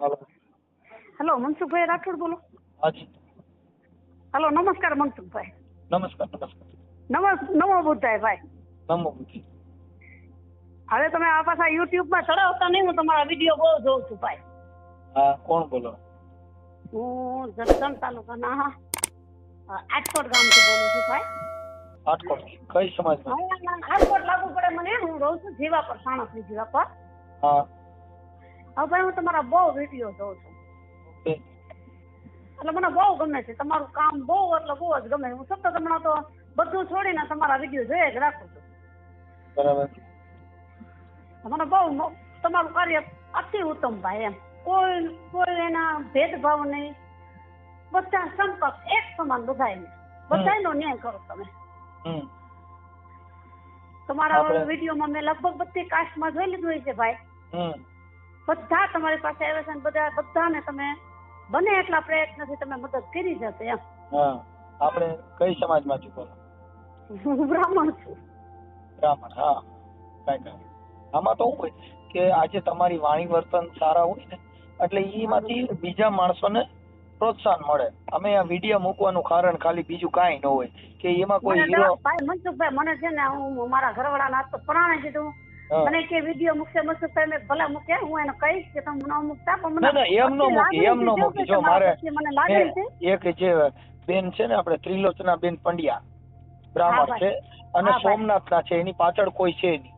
Hello hello Mansukhbhai Rathod बोलो। हाँ जी hello नमस्कार मनसुखभाई। नमस्कार नमस्कार नमो बुद्धाय भाई। नमो बुद्धि હવે તમે આ પાછા યુટ્યુબ માં ચડાવતા નહીં, હું તમારા વિડીયો બહુ જોઉં છું ભાઈ। हाँ कौन बोलो હું જસદણ તાલુકાના આજકોટ ગામથી બોલું છું ભાઈ। आठकोट कई समाज में આજકોટ લાગુ પડે મને, હું રહું છું જીવા પર, સાણસની જીવા પર। हाँ હવે ભાઈ હું તમારા બહુ વિડીયો જોઉં છું, ओके એટલે મને બહુ ગમે છે તમારું કામ, બહુ એટલે બહુ જ ગમે। હું સતત હમણાં તો બધું છોડીને તમારા વિડીયો જોયા જ રાખું છું। बराबर મને બહુ તમારું કાર્ય અતિ ઉત્તમ ભાઈ। એમ કોઈ એના ભેદભાવ નહીં, બધા સંપર્ક એક સમાન, બધાનો ન્યાય કરો તમે। તમારા વિડીયોમાં મેં લગભગ બધી કાસ્ટમાં જોઈ લીધું હોય છે ભાઈ। બધા તમારી પાસે આવે છે, બધાને તમે બને એટલા પ્રયત્નથી તમે મદદ કરી જશે એમ। हाँ आपने कई समाज में चुको હું બ્રાહ્મણ છું। બ્રાહ્મણ હા કાંઈ કાંઈ આમાં તો શું હોય કે આજે તમારી વાણી વર્તન સારા હોય ને એટલે એમાંથી બીજા માણસોને પ્રોત્સાહન મળે। અમે આ વિડીયો મૂકવાનું કારણ ખાલી બીજું કાંઈ ન હોય કે એમાં કોઈ હીરો ભાઈ મનસુખભાઈ, મને છે ને હું મારા ઘરવાળાના તો પ્રાણે કીધું, મને કે વિડીયો મૂકશે મનસુખભાઈ, મેં ભલે મૂકે, હું એને કહીશ કે તમે ન મૂકતા, પણ મને એમ નો મૂકી જો મારે મને લાગે છે એક જે બેન છે ને આપણે ત્રિલોચના બેન પંડ્યા બ્રાહ્મણ છે અને સોમનાથના છે, એની પાછળ કોઈ છે નહીં।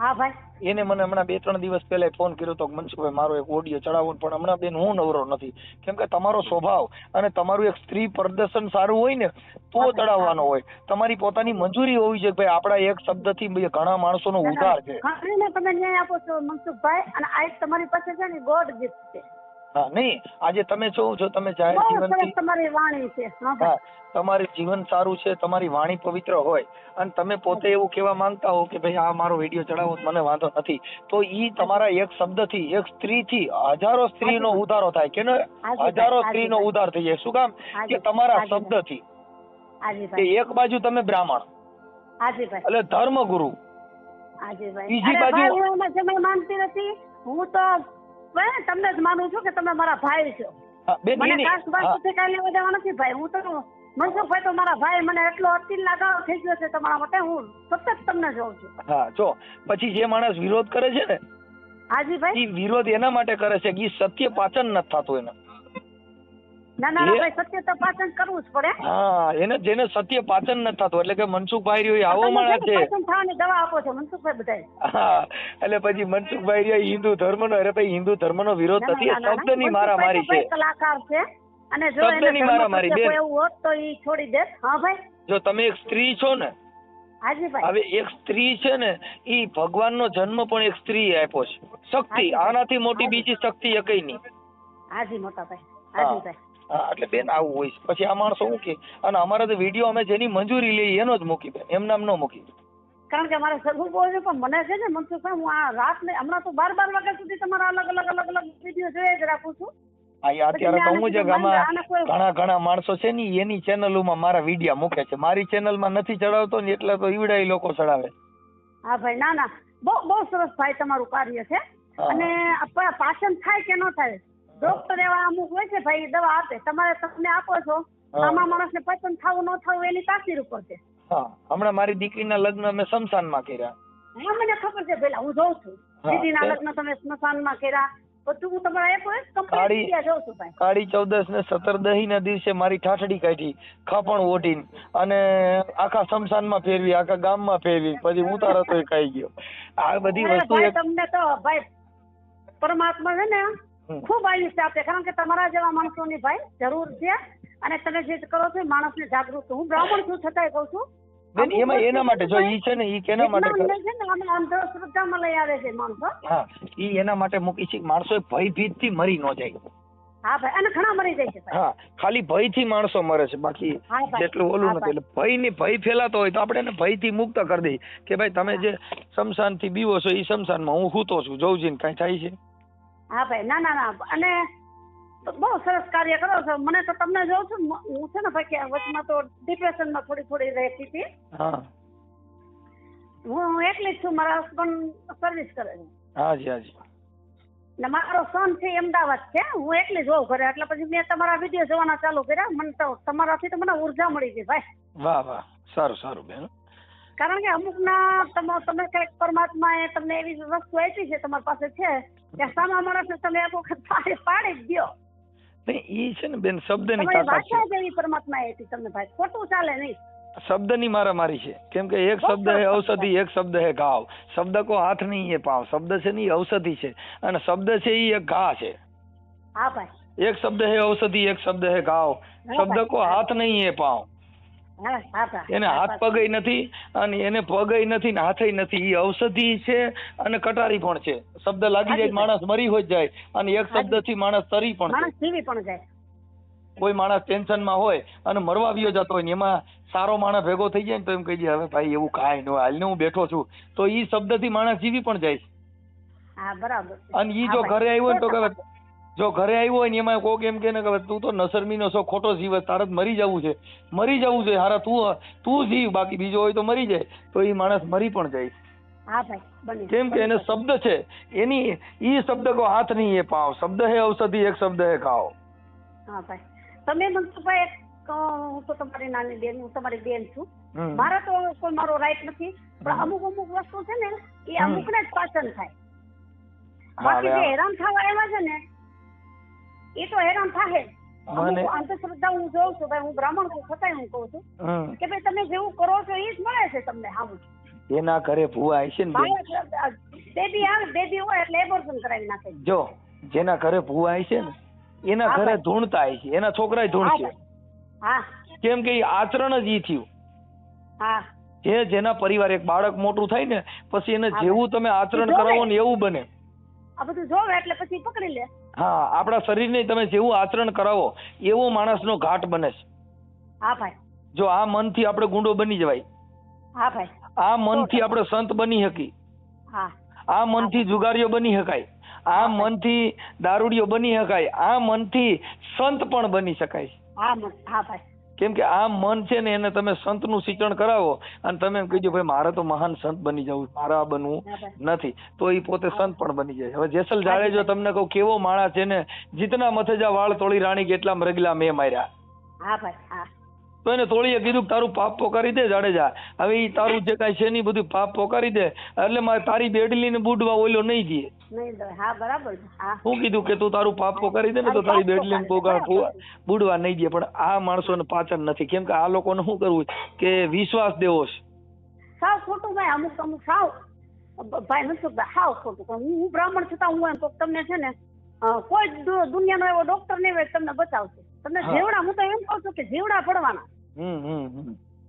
હા ભાઈ એને મને હમણાં 2-3 દિવસ પહેલા ફોન કર્યો તો મનસુખભાઈ મારો એક ઓડિયો ચડાવો, પણ હમણાં બેન હું નવરો નથી, કેમ કે તમારો સ્વભાવ અને તમારું એક સ્ત્રી પ્રદર્શન સારું હોય ને તો ચડાવવાનો હોય। તમારી પોતાની મંજૂરી હોવી જોઈએ ભાઈ આપણા એક શબ્દથી ઘણા માણસોનો ઉદ્ધાર છે। તમે ન્યાય આપો છો મનસુખભાઈ, અને આ તમારી પાસે છે ને ગોડ ગિફ્ટ છે। હા નહીં આજે તમે છો તમે જાહેર જીવનથી તમારી વાણી છે, હા તમારું જીવન સારું છે, તમારી વાણી પવિત્ર હોય અને તમે પોતે એવું કહેવા માંગતા હો કે ભાઈ આ મારો વિડીયો ચડાવો મને વાંધો નથી, તો ઈ તમારા એક શબ્દથી, એક સ્ત્રીથી હજારો સ્ત્રીનો ઉદ્ધારો થાય કે હજારો સ્ત્રીનો ઉદ્ધાર થઈ જાય। શું કામ કે તમારા શબ્દથી। કે એક બાજુ તમે બ્રાહ્મણ એટલે ધર્મગુરુ, બીજી બાજુ માનતી નથી હું તો તમને જ માનું છું કે તમે મારા ભાઈ છો। મને કાસ્ટ બાસ્ટ કઈ લેવા દેવા નથી ભાઈ। હું તો મનસુખભાઈ તો મારા ભાઈ, મને એટલો અતિલ લાગાવ થઈ ગયો છે તમારા માટે, હું સતત તમને જોઉં છું। હા જો પછી જે માણસ વિરોધ કરે છે ને હાજી ભાઈ, ઈ વિરોધ એના માટે કરે છે કે સત્ય પાચન નથી થતું એને। ના ના ભાઈ, સત્ય તો પાચન કરવું જ પડે। હા એને જેને સત્ય પાચન નથી થતું, એટલે કે મનસુખભાઈ રહ્યો આવો માણસ છે, પાચન થવાની દવા આપો છો મનસુખભાઈ બધા। હા એટલે પછી મનસુખભાઈ રહ્યો હિન્દુ ધર્મનો, અરે ભાઈ હિન્દુ ધર્મનો વિરોધ નથી, શબ્દની મારામારી છે, કલાકાર છે, અને જો શબ્દની મારામારી બેન એવું હોત તો ઈ છોડી દે। હા ભાઈ જો તમે એક સ્ત્રી છો ને, હાજી ભાઈ, હવે એક સ્ત્રી છે ને ઈ ભગવાનનો જન્મ પણ એક સ્ત્રી આપ્યો છે, શક્તિ, આનાથી મોટી બીજી શક્તિ એકઈ નહીં। હાજી મોટા ભાઈ, હાજી ભાઈ। હા એટલે બેન આવું હોય છે। પછી આ માણસો મૂકે અને અમારા તો વિડીયો અમે જેની મંજૂરી લઈએ એનો જ મૂકી બેન, એમ નામ ન મૂકી, કારણ કે મારે સરખું બોલવું પણ મને છે ને મનસુખભાઈ, હું આ રાત ને હમણાં તો 12 વાગ્યા સુધી તમારા અલગ અલગ વિડીયો જોઈ જ રાખું છું। અત્યારે તો હું જ ઘણા માણસો છે ને એની ચેનલોમાં મારા વિડીયો મૂકે છે, મારી ચેનલમાં નથી ચડાવતો ને એટલે તો ઈવડા લોકો ચડાવે। હા ભાઈ ના ના, બહુ સરસ ભાઈ તમારું કાર્ય છે। અને પાચન થાય કે ન થાય, ડોક્ટર એવા અમુક હોય છે ભાઈ, દવા આપે, તમે આપો છો, આમાં માણસને પાચન થવું ન થવું એની તાસીર ઉપર છે। હા હમણાં મારી દીકરીના લગ્ન મેં સ્મશાનમાં કર્યા। હા મને ખબર છે, પેલા હું જોઉં છું દીદીના લગ્ન તમે સ્મશાનમાં કર્યા, બધું હું તમારા એક કમ્પ્લીટ જોઉં છું ભાઈ। કાળી ચૌદસ ને 17 ના દિવસે મારી ઠાઠડી કાઢી ખાપણ ઓઢીને અને આખા સ્મશાનમાં ફેરવી, આખા ગામમાં ફેરવી, પછી ઉતારો તો ખાઈ ગયો। આ બધી વસ્તુ તમને તો ભાઈ પરમાત્મા છે ને ખૂબ આયુષ્ય આપે, કારણ કે તમારા જેવા માણસોની ભાઈ જરૂર છે, અને તમે જે કરો છો માણસને જાગૃત, હું બ્રાહ્મણ છું છતાંય કહું છું બેન એમાં એના માટે જો ઈ છે ને ઈ કેના માટે અમે અંધશ્રદ્ધામાં લઈ આવે છે માણસો। હા ઈ એના માટે મૂકી છે માણસો ભયભીત થી મરી ન જાય। હા ભાઈ, અને ઘણા મરી જાય છે। હા ખાલી ભય થી માણસો મરે છે, બાકી જેટલું ઓલું નથી। એટલે ભય ફેલાતો હોય તો આપણે એને ભય થી મુક્ત કરી દઈએ કે ભાઈ તમે જે શમશાન થી બીવો છો ઈ શમશાનમાં હું સૂતો છું, જોઉં છું કઈ થાય છે। હા ભાઈ ના ના ના, અને બહુ સરસ કાર્ય કરો છો। મને તો તમને જોઉં છું, હું છે ને ભાઈ કે વચમાં તો ડિપ્રેશનમાં થોડી રહેતી હતી। હા હું એકલી જ છું, મારા હસબન્ડ સર્વિસ કરે છે। હાજી હાજી। ને મારો સન છે એ અમદાવાદ છે, હું એકલી જ હોઉં ઘરે, એટલે પછી મેં તમારા વિડીયો જોવાના ચાલુ કર્યા. મને તો તમારાથી તો મને ઉર્જા મળી ગઈ ભાઈ. વાહ વાહ, સારું સારું બેન. કારણ કે અમુકના તમે કઈક પરમાત્માએ તમને એવી વસ્તુ આપી છે તમારી પાસે છે કે સામા માણસને તમે એક વખત પાડી જ દો. ઈ છે ને બેન, શબ્દની તમારી તાકાત છે. ભાષા જ એવી પરમાત્માએ આપી તમને ભાઈ, ખોટું ચાલે નહીં. શબ્દની મારામારી છે, કેમ કે એક શબ્દ હે ઔષધિ, એક શબ્દ હે ઘાવ. શબ્દ કો હાથ નહીં એ પાવ. શબ્દ છે ને એ ઔષધિ છે, અને શબ્દ છે એ એક ઘા છે. હા ભાઈ. એક શબ્દ હે ઔષધિ, એક શબ્દ હે ઘાવ. શબ્દ કો હાથ નહીં એ પાવ. એને હાથ પગ નથી, અને એને પગ નથી ને હાથ નથી. એ ઔષધિ છે અને કટારી પણ છે. શબ્દ લાગી જાય માણસ મરી હોય જાય, અને એક શબ્દ થી માણસ તરી પણ જાય. કોઈ માણસ ટેન્શન માં હોય અને મરવા આવ્યો જતો હોય ને એમાં સારો માણસ ભેગો થઈ જાય ને તો એમ કહી જાય, હવે ભાઈ એવું કાંઈ ન હાલ ને હું બેઠો છું, તો ઈ શબ્દ થી માણસ જીવી પણ જાય. હા બરાબર. અને ઈ જો ઘરે આવ્યો ને તો જો ઘરે આવ્યો હોય ને એમાં કોક એમ કે તું તો નસરમી નો છો, ખોટો જીવ, તારે મરી જવું છે, મરી જવું છે, હારા તું જીવ, બાકી બીજો હોય તો મરી જાય, તો ઈ માણસ મરી પણ જાય. હા ભાઈ. કેમ કે એને શબ્દ છે, એની ઈ શબ્દ કો હાથ નહીં એ પાવ. શબ્દ હે ઔષધિ, એક શબ્દ હે ઘાવ. હા ભાઈ. તમે મનસુખભાઈ, હું તો તમારી નાની બેન, હું તમારી બેન છું. મારા તો કોઈ મારો રાઈટ નથી, પણ અમુક વસ્તુ છે ને એ અમુક ને જ પાચન થાય. બાકી જે હેરાન થવા એવા છે ને એ તો હેરાન થાય. અંધશ્રદ્ધા હું જોઉં છું ભાઈ, હું બ્રાહ્મણ છું છતાંય હું કહું છું કે ભાઈ તમે જેવું કરો છો એ જ મળે છે તમને. સામું એના ઘરે ભૂવા હશે ને બેબી આવે, બેબી હોય એટલે એબોર્શન કરાવી નાખે. જો જેના ઘરે ભૂવા હશે ને એના ઘરે ધૂણતા હશે, એના છોકરા ધૂણશે. કેમ કે આચરણ જ ઈ થયું. જેના પરિવાર એક બાળક મોટું થાય ને પછી એને જેવું તમે આચરણ કરાવો ને એવું બને. આ બધું જોવે એટલે પછી પકડી લે. હા, આપણા શરીરને તમે જેવું આચરણ કરાવો એવો માણસનો ઘાટ બને છે. હા ભાઈ. જો આ મનથી આપણે ગુંડો બની જવાય. હા ભાઈ. આ મનથી આપણે સંત બની શકી. હા. આ મનથી જુગારીઓ બની શકાય. આ મનથી દારૂડિયો બની શકાય. આ મનથી સંત પણ બની શકાય. હા ભાઈ. કેમ કે આ મન છે ને એને તમે સંત નું સિંચન કરાવો અને તમે એમ કહીજો ભાઈ મારે તો મહાન સંત બની જવું, મારા બનવું નથી, તો એ પોતે સંત પણ બની જાય. હવે જેસલ જાડેજો તમને કહું કેવો માણસ છે ને, જીતના મથેજા વાળ તોડી રાણી કેટલા મરગલા મેં માર્યા. હા ભાઈ. હા. તો એને તોડીએ કીધું કે તારું પાપ પોકારી દે જાડેજા, હવે ઈ તારું જે કાંઈ છે નહીં બધું પાપ પોકારી દે, એટલે મારે તારી બેડલી ને બુડવા ઓલો નહીં જીએ. હા બરાબર. હું કીધું કે તું તારું પાપ પોકારી દે ને તો તારી બેડલી ને બુડવા નહીં દે. પણ આ માણસોને પાચન નથી. કેમ કે આ લોકોને શું કરવું કે વિશ્વાસ દેવો છે. સાવ ખોટું ભાઈ. અમુક સાવ ભાઈ મનસુખભાઈ સાવ ખોટું. હું બ્રાહ્મણ છતાં હું એમ તો તમને છે ને કોઈ દુનિયાનો એવો ડોક્ટર નહીં હોય તમને બચાવશે. તમને જીવડા, હું તો એમ કહું છું કે જીવડા પડવાના.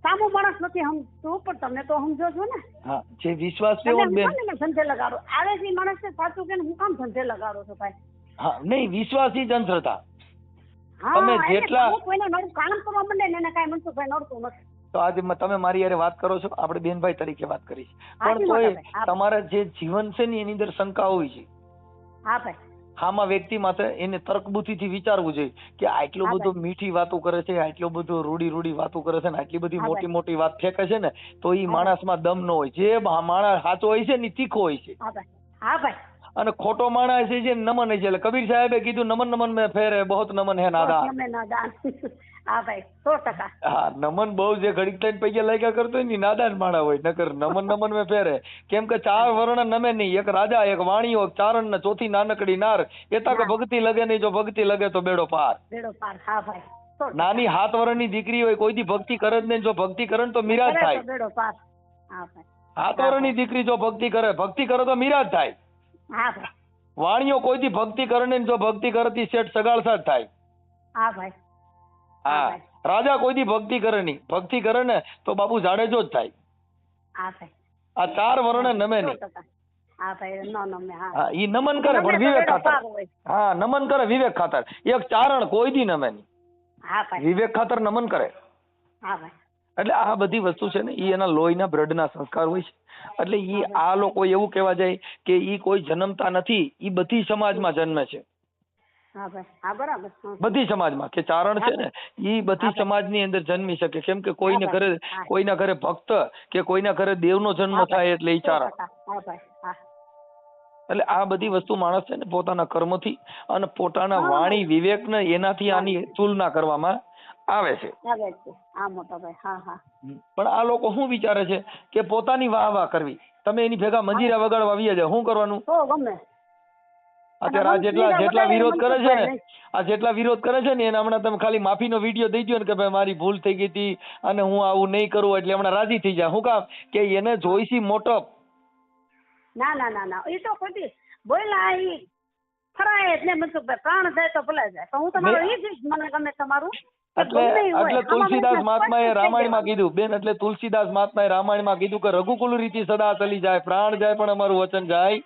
સામો માણસ નથી સમજતું પણ તમે તો સમજો છો ને. હા, જે વિશ્વાસ છે બેન ધંધે લગાડો. આવે છે માણસ સાચું કે હું કામ ધંધે લગાડો છો ભાઈ? હા, નહીં, વિશ્વાસ ઈ જ અંધશ્રદ્ધા. તમે જેટલા કોઈને નડું કામ કરવા માંડે ને એને કાંઈ મનસુખભાઈ નડતું નથી. તો આજે તમે મારી યારે વાત કરો છો, આપણે બેનભાઈ તરીકે વાત કરી, પણ તોય તમારા જે જીવન છે ને એની અંદર શંકા હોવી છે. હા ભાઈ. આમાં વ્યક્તિ માથે એને તર્ક બુદ્ધિથી વિચારવું જોઈએ કે આટલું બધું મીઠી વાતો કરે છે, આટલું બધું રૂડી વાતો કરે છે ને આટલી બધી મોટી મોટી વાત ફેંકે છે ને, તો એ માણસમાં દમ ન હોય. જે માણસ સાચો હોય છે ને તીખો હોય છે. હા ભાઈ. અને ખોટો માણસ છે જે નમન છે. એટલે કબીર સાહેબે કીધું નમન નમન મેં ફેરે બહોત નમન હે નાદાન. હા ભાઈ, 100%. હા, નમન બહુ જે ઘડીક થઈને પૈયા લાગ્યા કરતો હોય ને નાદાન માણા હોય. નકર નમન નમન મેં ફેરે. કેમ કે 4 વર્ણ નમે નહીં, એક રાજા, એક વાણીઓ, એક ચારણ ને ચોથી નાનકડી નાર. એતા કે ભક્તિ લગે નહીં, જો ભક્તિ લગે તો બેડો પાર. બેડો પાર. હા ભાઈ. નાની 7 વર્ષની દીકરી હોય, કોઈ દી ભક્તિ કરે જ નહીં, જો ભક્તિ કરે તો મીરા જ થાય. બેડો પાર. હા ભાઈ. 7 વર્ષની દીકરી જો ભક્તિ કરે તો મીરા જ થાય. હા ભાઈ. વાણીઓ કોઈ દી ભક્તિ કરે ને જો ભક્તિ કરતી શેઠ સગાળસા જ થાય. હા ભાઈ. હા, રાજા કોઈ દી ભક્તિ કરે નહીં, ભક્તિ કરે ને તો બાપુ જાડેજો જ થાય. હા ભાઈ. આ 4 વર્ણ નમે નહીં. હા ભાઈ, નો નમે. હા, ઈ નમન કરે પણ વિવેક ખાતર. હા, નમન કરે વિવેક ખાતર. એક ચારણ કોઈ દી નમે નહીં. હા ભાઈ. વિવેક ખાતર નમન કરે. હા ભાઈ. એટલે આ બધી વસ્તુ છે ને ઈ એના લોહીના બ્લડના સંસ્કાર હોય છે. એટલે ઈ આ લોકો એવું કહેવા જાય કે ઈ કોઈ જન્મતા નથી, ઈ બધી સમાજમાં જન્મે છે. હા ભાઈ. હા બરાબર. બધી સમાજમાં કે ચારણ છે ને ઈ બધી સમાજની અંદર જન્મી શકે. કેમ કે કોઈના ઘરે ભક્ત કે કોઈના ઘરે દેવનો જન્મ થાય એટલે ઈ ચારણ. એટલે આ બધી વસ્તુ માણસ છે ને પોતાના કર્મથી અને પોતાના વાણી વિવેકને એનાથી આની તુલના કરવામાં આવે છે. પણ આ લોકો શું વિચારે છે કે પોતાની વાહ કરવી, તમે એની ભેગા મંજીરા વગાડવા આવી જાય, શું કરવાનું? અત્યારે આ જેટલા વિરોધ કરે છે ને, જેટલા વિરોધ કરે છે ને એને હમણાં તમે ખાલી માફીનો વિડીયો દઈ દો ને કે ભાઈ મારી ભૂલ થઈ ગઈ હતી અને હું આવું નહીં કરું, એટલે હમણાં રાજી થઈ જાય. શું કામ કે એને જોઈશી મોટપ. ના એ તો ખોટી બોલ્યા, ઈ ખરાય જ ને મનસુખભાઈ, પ્રાણ જાય તો ભલે જાય, પણ હું તમારો એ જ મને ગમે તમારું. એટલે તુલસીદાસ મહાત્માએ રામાયણમાં કીધું બેન, એટલે તુલસીદાસ મહાત્માએ રામાયણમાં કીધું કે રઘુકુલ રીતિ સદા ચલી જાય, પ્રાણ જાય પણ અમારું વચન જાય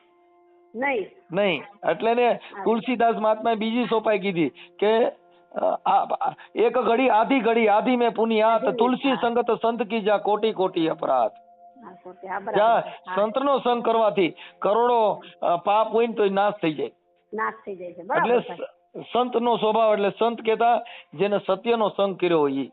નહીં. એટલે ને તુલસીદાસ મહાત્માએ બીજી સોપાઈ કીધી કે એક ઘડી આધી મેં પુનિયાત, તુલસી સંગત સંત કી જા કોટી કોટી અપરાધ. જ્યાં સંતનો સંગ કરવાથી કરોડો પાપ હોય ને તો નાશ થઈ જાય. એટલે સંતનો સ્વભાવ, એટલે સંત કેતા જેને સત્યનો સંગ કર્યો હોય.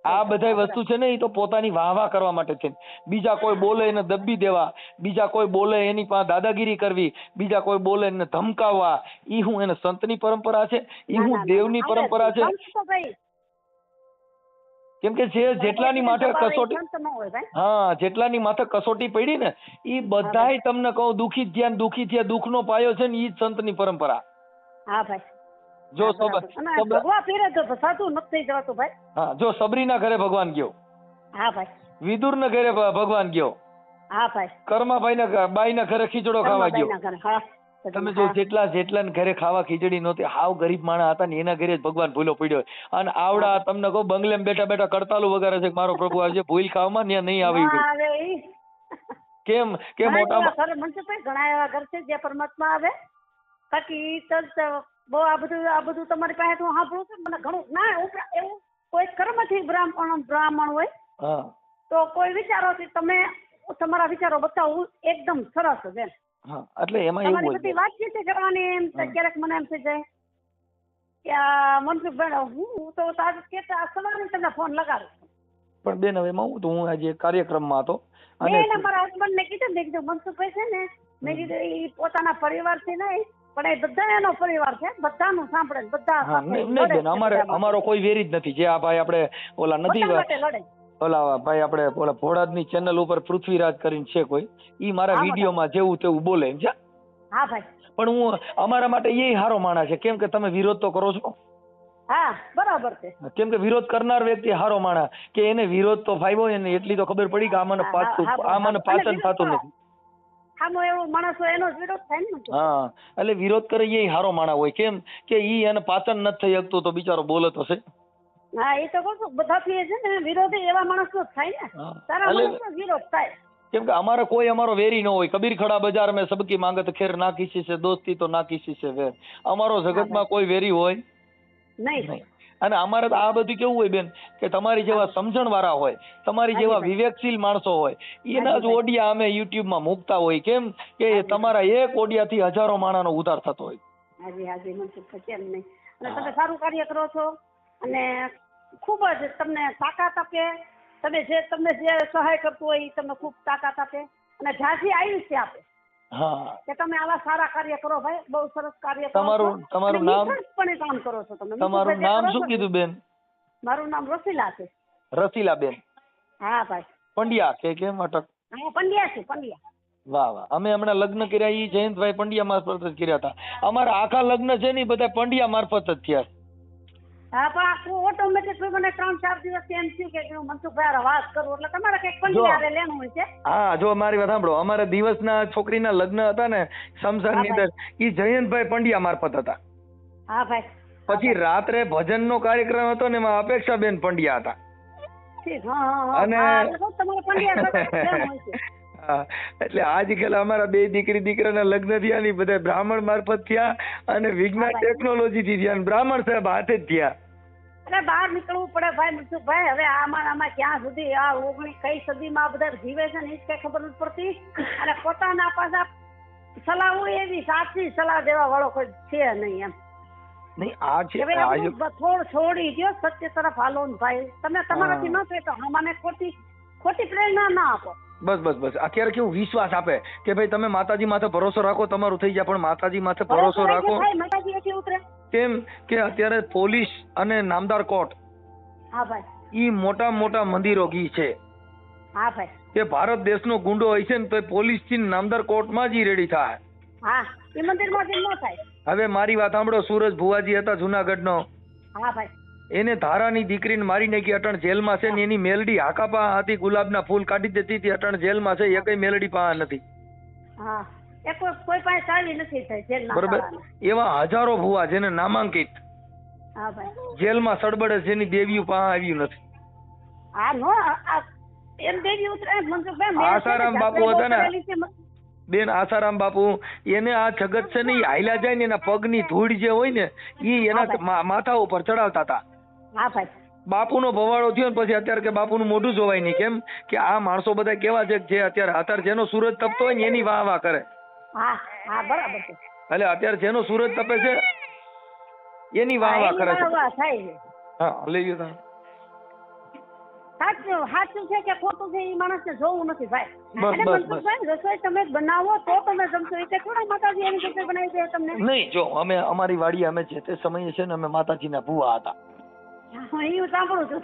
આ બધા વસ્તુ છે ને એ તો પોતાની વાહ કરવા માટે છે. બીજા કોઈ બોલે એને દબી દેવા, બીજા કોઈ બોલે એની પાસે દાદાગીરી કરવી, બીજા કોઈ બોલે એને ધમકાવવા, ઈ હું એને સંતની પરંપરા છે? ઈ હું દેવની પરંપરા છે? કેમ કે જેટલાની માથે કસોટી, જેટલાની માથે કસોટી પડી ને ઈ બધાય તમને કહું દુખી થયા, દુઃખનો પાયો છે ને ઈ જ સંતની પરંપરા. જો જો સબરીના ઘરે ભગવાન ગયો, વિદુર ના ઘરે ભગવાન ગયો, કર્માભાઈ ના બાઈ ના ઘરે ખીચડો ખાવા ગયો. તમે જો જેટલા ઘરે ખાવા ખીચડી નહોતી, હાવ ગરીબ માણસ હતા ને એના ઘરે જ ભગવાન ભૂલો પડ્યો. અને આવડા તમને કહું બંગલે બેઠા કડતાલું વગાડે છે મારો પ્રભુ આવજે, ભૂલ ખાવામાં ત્યાં નહીં આવી. કેમ કે મોટા ઘણા એવા ઘર છે જે પરમાત્મા આવે બાકી બહુ આ બધું તમારી પાસે હું સાંભળું છું, મને ઘણું ના એવું કોઈ કર્મથી બ્રાહ્મણ હોય તો કોઈ વિચારોથી તમે તમારા વિચારો બતાવું એકદમ સરસ છે. એટલે એમાં એવું બધી વાતચીત કરવાની એમ ક્યારેક મને એમ થઈ જાય કે મનસુખભાઈ હું તો સવારે તમને ફોન લગાડું છું. પણ બેન હવે હું આજે કાર્યક્રમમાં હતો અને મારા હસબન્ડ ને કીધું મનસુખભાઈ છે ને, મેં કીધું એ પોતાના પરિવારથી નહીં પણ એ બધા એનો પરિવાર છે, બધાનું સાંભળે બધા. નહીં બેન, અમારો કોઈ વેરી જ નથી. જે આ ભાઈ આપણે ઓલા નથી ઓલા ભાઈ આપણે ઓલા ભોળાદની ચેનલ ઉપર પૃથ્વીરાજ કરીને છે કોઈ, ઈ મારા વિડીયોમાં જેવું તેવું બોલે છે. હા ભાઈ, પણ હું અમારા માટે એ હારો માણસ છે. કેમ કે તમે વિરોધ તો કરો છો. હા બરાબર છે. કેમ કે વિરોધ કરનાર વ્યક્તિ હારો માણસ કે એને વિરોધ તો ફાવ્યો એને એટલી તો ખબર પડી કે આ મને પાચન થતું નથી. હા, એટલે વિરોધ કરે એ હારો માણસ હોય. કેમ કે ઈ એને પાચન નથી થઈ શકતું તો બિચારો બોલે તો છે. હા એ તો કહું છું, બધાથી છે ને વિરોધી એવા માણસનો જ થાય ને, સારા માણસનો વિરોધ થાય. કેમ કે અમારે કોઈ અમારો વેરી ન હોય. કબીર ખડા બજાર મેં સબકી માંગત ખેર ના કિસી સે દોસ્તી તો ના કિસી સે વેર. અમારો જગતમાં કોઈ વેરી હોય નહીં. અને અમારે તો આ બધું કેવું હોય બેન કે તમારી જેવા સમજણ વાળા હોય, તમારી જેવા વિવેકશીલ માણસો હોય, એના જ ઓડિયા અમે યુટ્યુબ માં મૂકતા હોય. કેમ કે તમારા એક ઓડિયા થી હજારો માણસનો ઉદ્ધાર થતો હોય. હાજી મનસુખ, કેમ નહીં. અને તમે સારું કાર્ય કરો છો અને ખૂબ જ તમને તાકાત આપે. તમને જે સહાય કરતું હોય તમને ખૂબ તાકાત આપે અને ઝાંસી આયુષ્ય આપે. હા, કે તમે આવા સારા કાર્ય કરો ભાઈ, બહુ સરસ કાર્ય કરો. તમારું નામ પણ કામ કરો છો તમે. તમારું નામ શું કીધું બેન? મારું નામ રસીલા છે. રસીલા બેન? હા ભાઈ. પંડ્યા કે કેમ અટક? હા પંડ્યા છે, પંડ્યા. વાહ વાહ. અમે હમણાં લગ્ન કર્યા ઈ જયંતભાઈ પંડ્યા મારફત જ કર્યા હતા. અમારા આખા લગ્ન છે ને બધા પંડ્યા મારફત જ થયા. હા પણ ઓટોમેટિક મને 3-4 દિવસ એમ થયું કે મનસુખભાઈ વાત કરું એટલે તમારે કઈક પંડ્યા લેવાનું હોય છે. હા જો મારી વાત સાંભળો, અમારા દિવસના છોકરીના લગ્ન હતા ને શમશાનની અંદર, ઈ જયંતભાઈ પંડ્યા મારફત હતા. હા ભાઈ. પછી રાત્રે ભજનનો કાર્યક્રમ હતો ને એમાં અપેક્ષાબેન પંડ્યા હતા. અને એટલે આજકાલ અમારા 2 દીકરાના લગ્ન થયા ને બધા બ્રાહ્મણ મારફત થયા અને વિજ્ઞાન ટેકનોલોજી થી થયા. બ્રાહ્મણ સાહેબ હાથે જ થયા. એટલે બહાર નીકળવું પડે ભાઈ મનસુખભાઈ. હવે આમાં ક્યાં સુધી આ 19મી સદીમાં બધા જીવે છે ને એ જ કઈ ખબર નથી પડતી. અને પોતાના પાછા સલાહ હોય એવી સાચી સલાહ દેવા વાળો કોઈ છે નહીં એમ. નહીં આ છે થોડ છોડી દો, સત્ય તરફ હાલો ને ભાઈ. તમે તમારાથી ન થાય તો મને ખોટી પ્રેરણા ના આપો. બસ બસ બસ અત્યારે કેવું વિશ્વાસ આપે કે ભાઈ તમે માતાજી માથે ભરોસો રાખો તમારું થઈ જાય, પણ માતાજી માથે ભરોસો રાખો માતાજી નથી ઉતરે. કેમ કે અત્યારે પોલીસ અને નામદાર કોર્ટ હા ભાઈ. ઈ મોટા મોટા મંદિરો કી છે. હા ભાઈ. કે ભારત દેશનો ગુંડો હોય છે ને તો પોલીસ થી નામદાર કોર્ટમાં જ રેડી થાય. હા એ મંદિરમાં જ ન થાય. હવે મારી વાત સાંભળો, સૂરજ ભુવાજી હતા જુનાગઢનો. હા ભાઈ. એને ધારાની દીકરીને મારી નાખી, અટણ જેલમાં છે ને એની મેલડી હાકાપા હતી, ગુલાબના ફૂલ કાઢી દેતી હતી, અટણ જેલમાં છે, એકય મેલડી પાસે નથી. હા એ કોઈ પાસે ચાલી નથી થઈ જેલમાં. બરોબર, એવા હજારો ભુવા જેને નામાંકિત હા ભાઈ જેલમાં સડબડે જેની દેવીઓ પાસે આવ્યું નથી. હા નો એમ દેવી ઉતરે મનસુખભાઈ. આસારામ બાપુ હતા ને બેન, આસારામ બાપુ એને આ જગત છે ને એ હાલ્યા જાય ને એના પગની ધૂળ જે હોય ને એ એના માથા ઉપર ચડાવતા હતા. હા ભાઈ. બાપુનો ભવાડો થયો ને પછી અત્યારે કે બાપુનું મોઢું જોવાય નહીં. કેમ કે આ માણસો બધા કેવા છે જે અત્યારે જેનો સૂરજ તપતો હોય ને એની વાહ વાહ કરે. હા હા બરાબર છે. એટલે અત્યારે જેનો સૂરજ તપે છે એની વાહ વાહ કરે છે. હા લઈ ગયો. સાચું છે કે ખોટું છે એ માણસને જોવું નથી ભાઈ. અને મનસુખભાઈ રસોઈ તમે બનાવો તો તમે જમશો, એટલે થોડા માતાજી એની રસોઈ બનાવી દે તમને? નહીં, જો અમે અમારી વાડી અમે જે તે સમયે છે ને અમે માતાજીના ભુવા હતા. હું સાંભળું છું,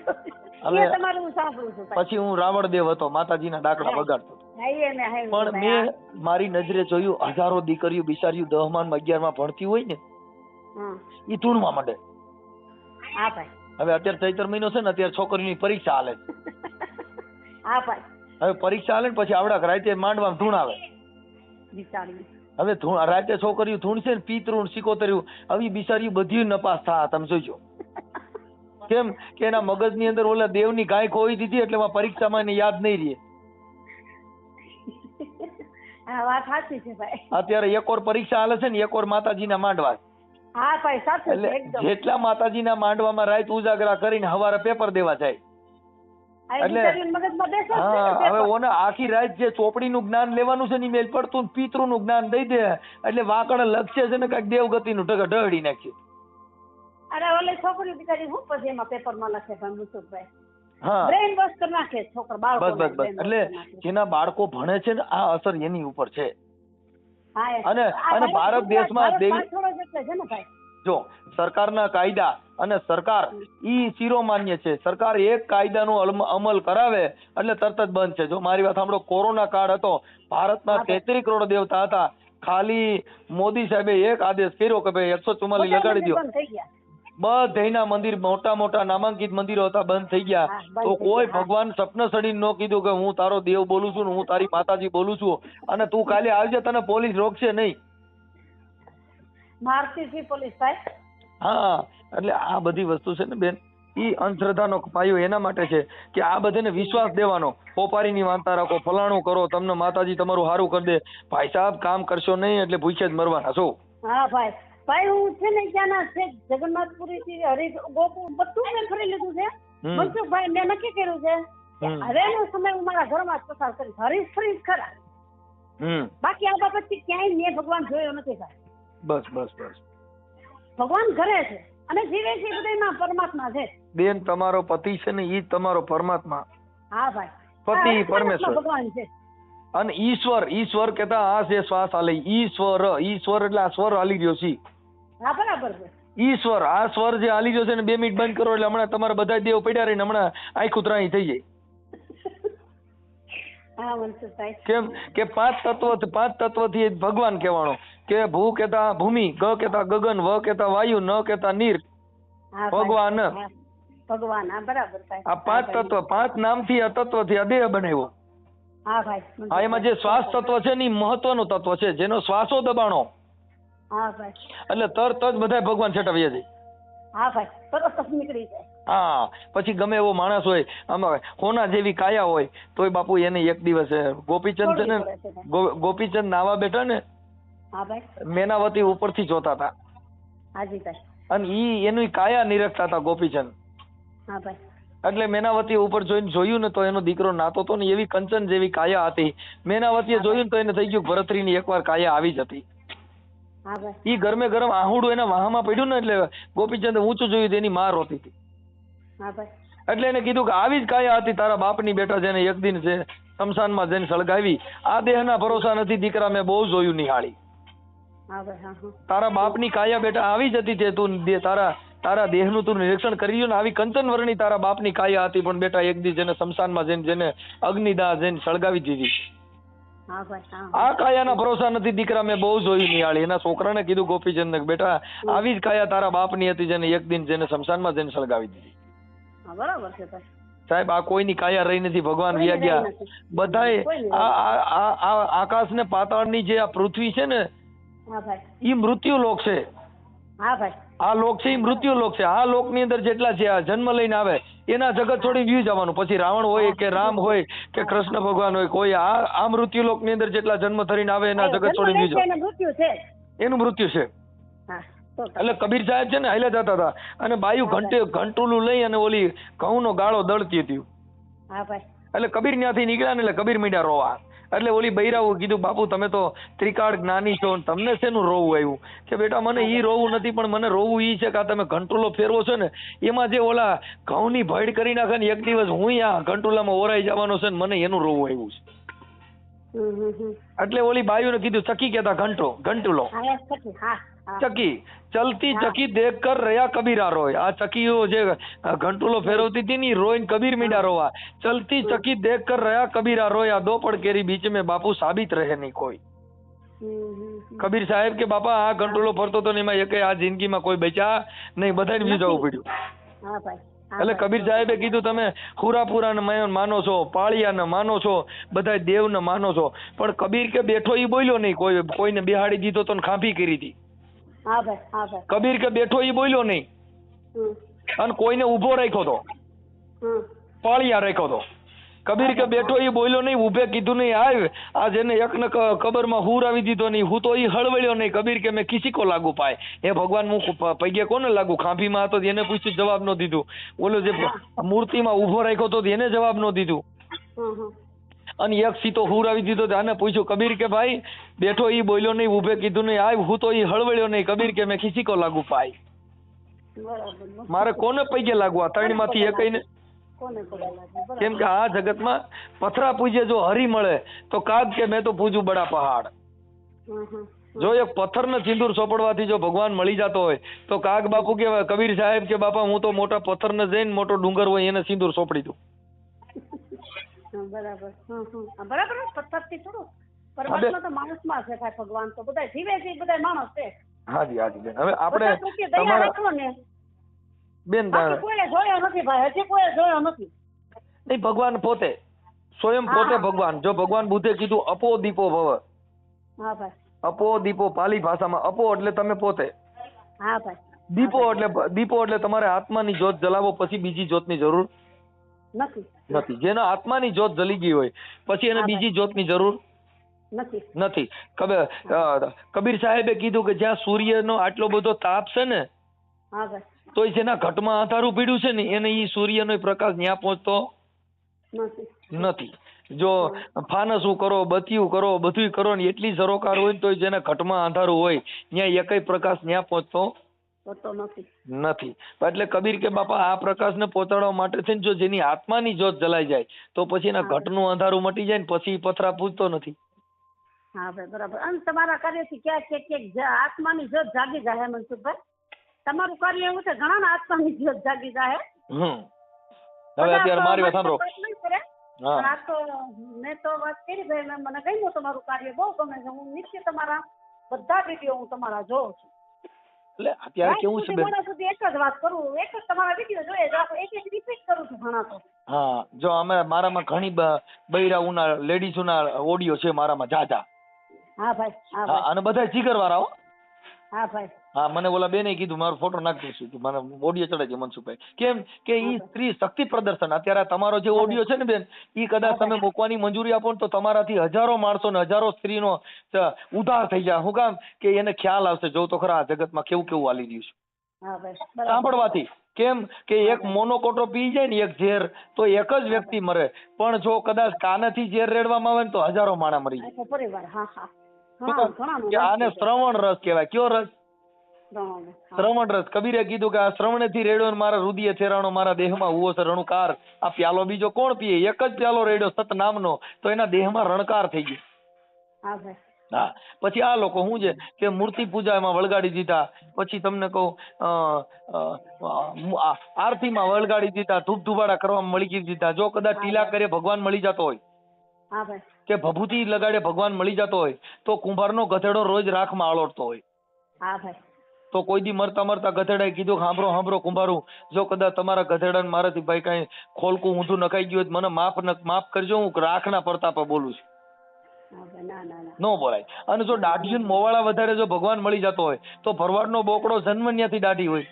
તમારું સાંભળું છું. પછી હું રાવણદેવ હતો, માતાજીના ડાકડા વગાડતો. પણ મેં મારી નજરે જોયું હજારો દીકરીઓ બિચારીઓ 10 માં 11 માં ભણતી હોય ને ઈ ધૂણવા માંડે. હા ભાઈ. હવે અત્યારે ચૈત્ર મહિનો છે ને, અત્યારે છોકરીની પરીક્ષા હાલે. હા ભાઈ. હવે પરીક્ષા હાલે ને પછી આવડા રાતે માંડવામાં ધૂણ આવે. હવે રાતે છોકરીઓ ધૂણ છે ને, પિતૃ સિકોતર્યું, હવે બિચારીઓ બધી નપાસ થા. તમે જોઈજો કેમ કે એના મગજની અંદર ઓલા દેવની ગાય ખોઈ દીધી, એટલે પરીક્ષામાં એને યાદ નહીં રહે. અત્યારે એક ઓર પરીક્ષા હાલે છે ને, એક ઓર માતાજીના માંડવા. હા ભાઈ સાચું છે એકદમ. જેટલા માતાજીના માંડવામાં રાત ઉજાગરા કરીને હવારે પેપર દેવા જાય. એટલે હા, હવે ઓને આખી રાત જે ચોપડીનું જ્ઞાન લેવાનું છે ને મેલ પડતું પિતૃનું જ્ઞાન દઈ દે, એટલે વાકણ લક્ષ્ય છે ને કઈક દેવગતિનું ઢળી નાખે. અરે ઓલે છોકરી બિચારી હું પછી એમાં પેપરમાં લખે ભાઈ મુસુફભાઈ. હા, બ્રેઇન વોશ કરી નાખે છોકરા બાળકો. બસ બસ બસ. એટલે જેના બાળકો ભણે છે ને આ અસર એની ઉપર છે. અને ભારત દેશમાં જો સરકારના કાયદા અને સરકાર ઈ શિરોમાન્ય છે. સરકાર એક કાયદાનો અમલ કરાવે એટલે તરત જ બંધ છે. જો મારી વાત સાંભળો, કોરોના કાળ હતો, ભારતમાં 33 કરોડ દેવતા હતા, ખાલી મોદી સાહેબે એક આદેશ કર્યો કે ભાઈ 144 લગાડી દો, બધાના મંદિર મોટા મોટા નામાંકિત મંદિરો હતા બંધ થઈ ગયા. તો કોઈ ભગવાન સપને સડીને ન કીધું કે હું તારો દેવ બોલું છું ને હું તારી માતાજી બોલું છું અને તું કાલે આવજે, તને પોલીસ રોકશે નહીં. હા, એટલે આ બધી વસ્તુ છે ને બેન, ઈ અંધશ્રદ્ધાનો પાયો એના માટે છે કે આ બધાને વિશ્વાસ દેવાનો. પોપારીની વાંતા રાખો, ફલાણું કરો, તમને માતાજી તમારું સારું કરી દે. ભાઈ સાહેબ કામ કરશો નહીં એટલે ભૂખે જ મરવાના છો. હા ભાઈ. ભાઈ હું છે ને ત્યાંના છે જગન્નાથપુરી થી હરીશ ગોકુળ બધું મેં ફરી લીધું છે. મનસુખભાઈ મેં નક્કી કર્યું છે હવેનો સમય હું મારા ઘરમાં જ પસાર કરીશ. હરીશ ફરી ખરા, બાકી આ બાબતથી ક્યાંય મેં ભગવાન જોયો નથી ભાઈ. બસ બસ બસ. ભગવાન ઘરે છે અને જીવે છે બધામાં પરમાત્મા છે. બેન તમારો પતિ છે ને ઈ તમારો પરમાત્મા. હા ભાઈ. પતિ પરમેશ્વર ભગવાન છે. અને ઈશ્વર કેતા આ છે શ્વાસ હાલે. ઈશ્વર એટલે આ સ્વર હાલી રહ્યો છે. હા બરાબર છે. ઈશ્વર આ સ્વર જે હાલી રહ્યો છે ને 2 મિનિટ બંધ કરો એટલે હમણાં તમારા બધા દેવ પડ્યા રહીને હમણાં આખું ત્રાહી થઈ જાય. કેમ કે 5 તત્વથી ભગવાન કહેવાનો કે ભૂ કેતા ભૂમિ, ગ કેતા ગગન, વ કેતા વાયુ, ન કેતા નીર. ભગવાન બરાબર. આ 5 તત્વ, 5 નામથી આ તત્વથી આ દેહ બનાવ્યો. હા ભાઈ. હા, એમાં જે શ્વાસ તત્વ છે ને એ મહત્વનું તત્વ છે, જેનો શ્વાસો દબાણો હા ભાઈ એટલે તરત જ બધા ભગવાન છટાવી જાય. હા ભાઈ, તરત જ નીકળી જાય. હા, પછી ગમે એવો માણસ હોય, આમાં હોના જેવી કાયા હોય તોય બાપુ એને એક દિવસ ગોપીચંદ છે ને, ગોપીચંદ નાવા બેઠા ને, હા ભાઈ, મેનાવતી ઉપરથી જોતા હતા. હાજી ભાઈ. અને ઈ એની કાયા નિરખતા હતા ગોપીચંદ. હા ભાઈ. એટલે મેનાવતી ઉપર જોઈને જોયું ને તો એનો દીકરો નાતો તો ને એવી કંચન જેવી કાયા હતી. મેનાવતીએ જોયું ને તો એને થઈ ગયું ભરતરીની એકવાર કાયા આવી જ હતી. ઈ ગરમે ગરમ આહુડું એના વાહમાં પડ્યું ને એટલે ગોપીચંદ ઊંચું જોયું એની માં રોતી હતી. એટલે એને કીધું કે આવી જ કાયા હતી તારા બાપની બેટા જેને એક દિન છે શમશાનમાં જઈને સળગાવી, આ દેહના ભરોસા નથી દીકરા, મેં બહુ જોયું નિહાળી. તારા બાપની કાયા બેટા આવી જ હતી, તે તું તારા દેહનું તું નિરીક્ષણ કરી ને, આવી કંચન વર્ણી તારા બાપની કાયા હતી, પણ બેટા એક દી જેને શમશાનમાં જઈને જેને અગ્નિદાહ જઈને સળગાવી દીધી, આ કાયાના ભરોસા નથી દીકરા, મેં બહુ જોયું નિહાળી. એના છોકરાને કીધું ગોપીચંદ ને બેટા આવી જ કાયા તારા બાપની હતી જેને એક દિન જેને શમશાનમાં જઈને સળગાવી દીધી. બરાબર છે સાહેબ, આ કોઈની કાયા રહી નથી, ભગવાન વ્યા ગયા. બધાએ આ આકાશ ને પાતાળ ની જે આ પૃથ્વી છે ને ઈ મૃત્યુ લોક છે. આ લોક છે ઈ મૃત્યુ લોક છે. આ લોક ની અંદર જેટલા છે આ જન્મ લઈને આવે એના જગત છોડી વ્યુ જવાનું. પછી રાવણ હોય કે રામ હોય કે કૃષ્ણ ભગવાન હોય, કોઈ આ મૃત્યુ લોક ની અંદર જેટલા જન્મ ધરીને આવે એના જગત છોડી વ્યુ જવાનું, એનું મૃત્યુ છે. એટલે કબીર સાહેબ છે ને હાલે જતા હતા અને બાયુ ઘંટુલું લઈ અને ઓલી ઘઉં નો ગાળો દળતી હતી. એટલે કબીર ત્યાંથી નીકળ્યા ને એટલે કબીર મીંડા રોવા. એટલે ઓલી બૈરાઓ કીધું બાપુ તમે તો ત્રિકાળ જ્ઞાની છો, તમને શેનું રોવું આવ્યું? કે બેટા મને ઈ રોવું નથી, પણ મને રોવું ઈ છે કે તમે ઘંટુલો ફેરવો છો ને એમાં જે ઓલા ઘઉં ની ભેડ કરી નાખે ને એક દિવસ હું આ ઘંટુલામાં ઓરાઈ જવાનો છે ને મને એનું રોવું આવ્યું છે. એટલે ઓલી બાયુને કીધું ચકી કેતા ઘંટુલો ચકી ચલતી ચકી દેખ કર રહ્યા કબીરા રોય. આ ચકીઓ જે ઘંટુલો ફેરવતી હતી ની રોય કબીર મીંડા રોવા. ચલતી ચકી દેખ કર રહ્યા કબીરા રોય, આ દો પડકેરી બીચ में બાપુ સાબિત રહે નહીં કોઈ. કબીર સાહેબ કે બાપા આ ઘંટુલો ફરતો તો એમાં એક આ જિંદગીમાં કોઈ બચ્યા નહીં, બધાને વ્યુ જવું પડ્યું. એટલે કબીર સાહેબે કીધું તમે હુરાપુરા ને માનો છો, પાળિયા ને માનો છો, બધા દેવ ને માનો છો, પણ કબીર કે બેઠો ઈ બોલ્યો નહીં, કોઈને બેહાડી દીધો તો ખાંભી કરી હતી. કબીર કે બેઠો ઈ બોલ્યો નહીં અને કોઈને ઉભો રાખ્યો તો, પાળિયા રાખ્યો તો. કબીર કે બેઠો ઈ બોલ્યો નહીં, ઉભે કીધું નહીં આવ, આ જેને એકને કબરમાં હુર આવી દીધો નહીં, હું તો ઈ હળવળ્યો નહીં. કબીર કે મેં કિસી કો લાગુ પાય, એ ભગવાન હું પૈગે કોને લાગુ? ખાંભીમાં હતો એને પૂછ્યું, જવાબ ન દીધું. ઓલો જે મૂર્તિમાં ઉભો રાખ્યો તો એને જવાબ ન દીધું. અને એક સીતો હુર આવી દીધો આને પૂછ્યું. કબીર કે ભાઈ બેઠો ઈ બોલ્યો નહીં, ઉભે કીધું નહીં આવ, હું તો ઈ હળવળ્યો નહીં. કબીર કે મેં કિસી કો લાગુ પાય, મારે કોને પૈગે લાગુ? આ ત્રણ માંથી એકઈને. કેમ કે આ જગતમાં પથરા પૂજે જો હરી મળે તો કાગ કે મેં તો પૂજું બડા પહાડ. જો એક પથ્થર ને સિંદૂર સોપડવાથી જો ભગવાન મળી જતો હોય તો કાગ બાપુ કે કબીર સાહેબ કે બાપા હું તો મોટા પથ્થર ને જઈને મોટો ડુંગર હોય એને સિંદૂર સોપડી દઉં. બરાબર પથ્થર થી થોડું પરમાત્મા તો માણસમાં છે ભાઈ, ભગવાન તો બધા જીવે છે, બધા માણસ છે. હાજી હાજી બેન, હવે આપણે તમારા બેન કોઈ જોયો નથી ભાઈ, હજી કોઈ જોયો નથી. નહીં, ભગવાન પોતે સ્વયં પોતે ભગવાન. જો ભગવાન બુદ્ધે કીધું અપો દીપો ભવ. હા ભાઈ. અપો દીપો પાલી ભાષામાં અપો એટલે તમે પોતે. હા ભાઈ. દીપો એટલે તમારે આત્માની જ્યોત જલાવો, પછી બીજી જ્યોતની જરૂર નથી. જેના આત્માની જ્યોત જલી ગઈ હોય પછી એને બીજી જ્યોતની જરૂર નથી. કબીર સાહેબે કીધું કે જ્યાં સૂર્યનો આટલો બધો તાપ છે ને તો જેના ઘટમાં અંધારું પીડ્યું છે ને એને ઈ સૂર્યનો પ્રકાશ ન્યા પહોંચતો નથી. જો ફાનસું કરો, બત્યું કરો, બધું કરો ને એટલી સરોકાર હોય તો જેના ઘટમાં અંધારું હોય ત્યાં એકય પ્રકાશ ન્યા પહોંચતો નથી. એટલે કબીર કે બાપા આ પ્રકાશને પહોંચાડવા માટે છે ને જો જેની આત્માની જ્યોત જલાઈ જાય તો પછી એના ઘટનું અંધારું મટી જાય ને પછી પથરા પૂજતો નથી. હા ભાઈ બરાબર. અને તમારા કાર્યથી ક્યાંક આત્માની જ્યોત જાગી જાય મનસુખભાઈ. તમારું કાર્ય એવું છે ઘણા આત્માની જ્યોત જાગી જાય. હવે અત્યારે મારી વાત સાંભળો. મેં તો વાત કરી ભાઈ, મને ગમ્યું તમારું કાર્ય, બહુ ગમે છે. હું નિશ્ચિત તમારા બધા વિડીયો હું તમારા જોઉં છું. એટલે અત્યારે કેવું છે બેન, સુધી એક જ વાત કરું, એક જ તમારા વિડીયો જોઈએ, એક રિપીટ કરું છું ઘણા તો. હા, જો અમે મારામાં ઘણી બૈરાઓના લેડીઝોના ઓડિયો છે મારામાં જાજા. હા ભાઈ. હા, અને બધા જીગર વાળા હો. હા ભાઈ. હા, મને ઓલા બેને કીધું મારો ફોટો નાખી દઈશું, મને ઓડિયો ચડે છે મનસુખભાઈ. કેમ કે ઈ સ્ત્રી શક્તિ પ્રદર્શન. અત્યારે તમારો જે ઓડિયો છે ને બેન, ઈ કદાચ તમે મૂકવાની મંજૂરી આપો ને તો તમારાથી હજારો માણસો ને હજારો સ્ત્રીનો ઉદ્ધાર થઈ જાય. શું કામ કે એને ખ્યાલ આવશે, જો તો ખરા આ જગતમાં કેવું કેવું હાલી રહ્યું છે સાંભળવાથી. કેમ કે એક મોનોકોટો પી જાય ને એક ઝેર તો એક જ વ્યક્તિ મરે, પણ જો કદાચ કાનેથી ઝેર રેડવામાં આવે ને તો હજારો માણસ મરી જાય. આને શ્રવણ રસ કહેવાય. કયો રસ? શ્રવણ રસ. કબીરે કીધું કે આ શ્રવણેથી રેડ્યો ને મારા રુદિએ છેરાણો મારા દેહમાં હુઓ છે રણુકાર. આ પ્યાલો બીજો કોણ પીએ? એક જ પ્યાલો રેડ્યો સત નામનો, તો એના દેહમાં રણકાર થઈ ગયો. હા ભાઈ. હા. પછી આ લોકો શું છે કે મૂર્તિ પૂજા એમાં વળગાડી દીધા. પછી તમને કહું આરતીમાં વળગાડી દીધા, ધૂપ ધુબાડા કરવામાં મળી દીધા. જો કદાચ ટીલા કરે ભગવાન મળી જતો હોય, હા ભાઈ. કે ભભૂતિ લગાડે ભગવાન મળી જતો હોય, તો કુંભારનો ગધેડો રોજ રાખમાં આળોટતો હોય. હા ભાઈ. તો કોઈ દી મરતા મરતા ગધેડાએ કીધું કે સાંભળો કુંભારું, જો કદાચ તમારા ગધેડાને મારાથી ભાઈ કઈ ખોલકું ઊંધું નખાઈ ગયું હોય મને માફ કરજો, હું રાખના પ્રતાપે બોલું છું. નો બોલાય. અને જો દાઢીયું મોવાળા વધારે જો ભગવાન મળી જતો હોય, તો ભરવાડનો બોકડો જન્મન્યાથી દાઢી હોય,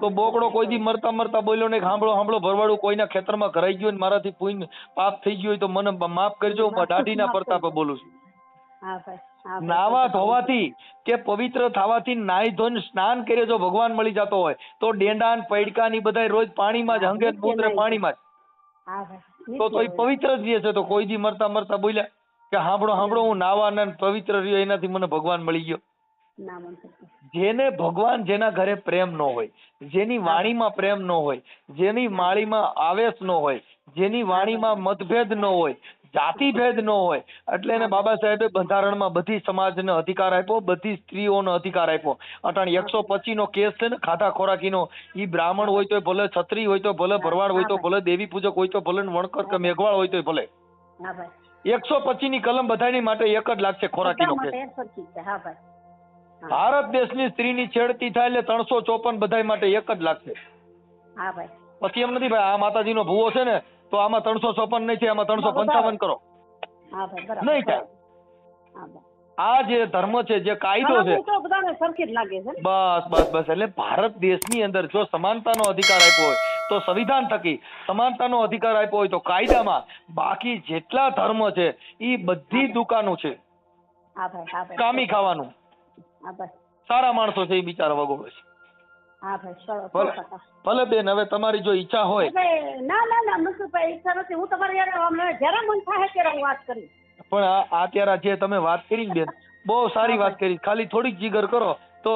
તો બોકડો કોઈ દી મરતા મરતા બોલ્યો ને સાંભળો ભરવાડું કોઈના ખેતરમાં ઘરાઈ ગયું મારાથી પૂન પાપ થઈ ગયું હોય તો મને માફ કરજો, હું દાઢીના પ્રતાપે બોલું છું. નાવા ધોવાથી કે પવિત્ર થવાથી નાઈ ધોઈને સ્નાન કરે જો ભગવાન મળી જતો હોય, તો ડેંડા ને પૈડકા ની બધા રોજ પાણીમાં જ હંગે મૂત્રે પાણીમાં જ, તો એ પવિત્ર જ છે. તો કોઈ દી મરતા મરતા બોલ્યા કે સાંભળો હું નાવા ને પવિત્ર રહ્યો એનાથી મને ભગવાન મળી ગયો. જેને ભગવાન, જેના ઘરે પ્રેમ ન હોય, જેની વાણીમાં પ્રેમ ન હોય, જેની વાણીમાં આવેશ ન હોય, જેની વાણીમાં મતભેદ ન હોય, જાતિ ભેદ ન હોય, એટલે એને બાબા સાહેબે બંધારણમાં બધી સમાજને અધિકાર આપ્યો, બધી સ્ત્રીઓનો અધિકાર આપ્યો. અટાણ 125 નો કેસ છે ને ખાધા ખોરાકીનો, ઈ બ્રાહ્મણ હોય તો ભલે, છત્રી હોય તો ભલે, ભરવાડ હોય તો ભલે, દેવી પૂજક હોય તો ભલે, વણકર કે મેઘવાળ હોય તો ભલે, 125 ની કલમ બધાની માટે એક જ લાગશે ખોરાકીનો કેસ. ભારત દેશની સ્ત્રીની છેડતી થાય એટલે 354 બધાય માટે એક જ લાગશે. પછી એમ નથી ભાઈ આ માતાજીનો ભૂવો છે ને તો આમાં 354 નહીં થાય, આમાં 355 કરો, નહીં થાય. આ જે ધર્મ છે, જે કાયદો છે, બસ. એટલે ભારત દેશની અંદર જો સમાનતાનો અધિકાર આપ્યો હોય તો સંવિધાન થકી સમાનતાનો અધિકાર આપ્યો હોય તો કાયદામાં, બાકી જેટલા ધર્મ છે એ બધી દુકાનો છે કામી ખાવાનું. સારા માણસો છે એ બિચારા વગોળે છે. ભલે બેન, હવે તમારી જો ઈચ્છા હોય. ના મનસુખભાઈ, ઈચ્છા નથી. હું તમારી જયારે મન થાય ત્યારે હું વાત કરીશ. પણ અત્યારે જે તમે વાત કરી બેન, બહુ સારી વાત કરી. ખાલી થોડીક જીગર કરો તો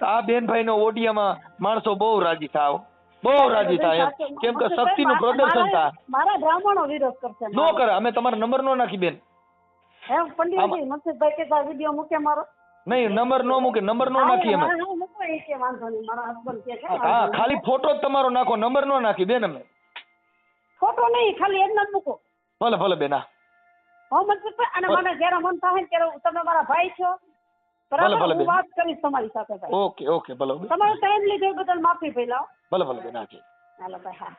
આ બેનભાઈ નો ઓડિયામાં માણસો બહુ રાજી થાય, બહુ રાજી થાય. કેમ કે શક્તિનું પ્રદર્શન થાય. મારા બ્રાહ્મણો વિરોધ કરશે. નો કરે. અમે તમારો નંબર નો નાખી બેન. પંડિતજી મનસુખભાઈ કે વિડીયો મૂકે મારો નહીં, નંબર નો મૂકે, નંબર નો નાખી અમે. હા, ખાલી ફોટો જ તમારો નાખો, નંબર નો નાખી બેન. અમે ફોટો નહીં, ખાલી એમ જ મૂકો. ભલે બેન. હા મનસુખભાઈ, અને મને જ્યારે મન થાય ને ત્યારે તમે મારા ભાઈ છો, બરાબર, હું વાત કરીશ તમારી સાથે. ઓકે ભલે. તમારો ટાઈમ લીધો બદલ માફી પહેલા. ભલે બેન. હાલો ભાઈ. હા.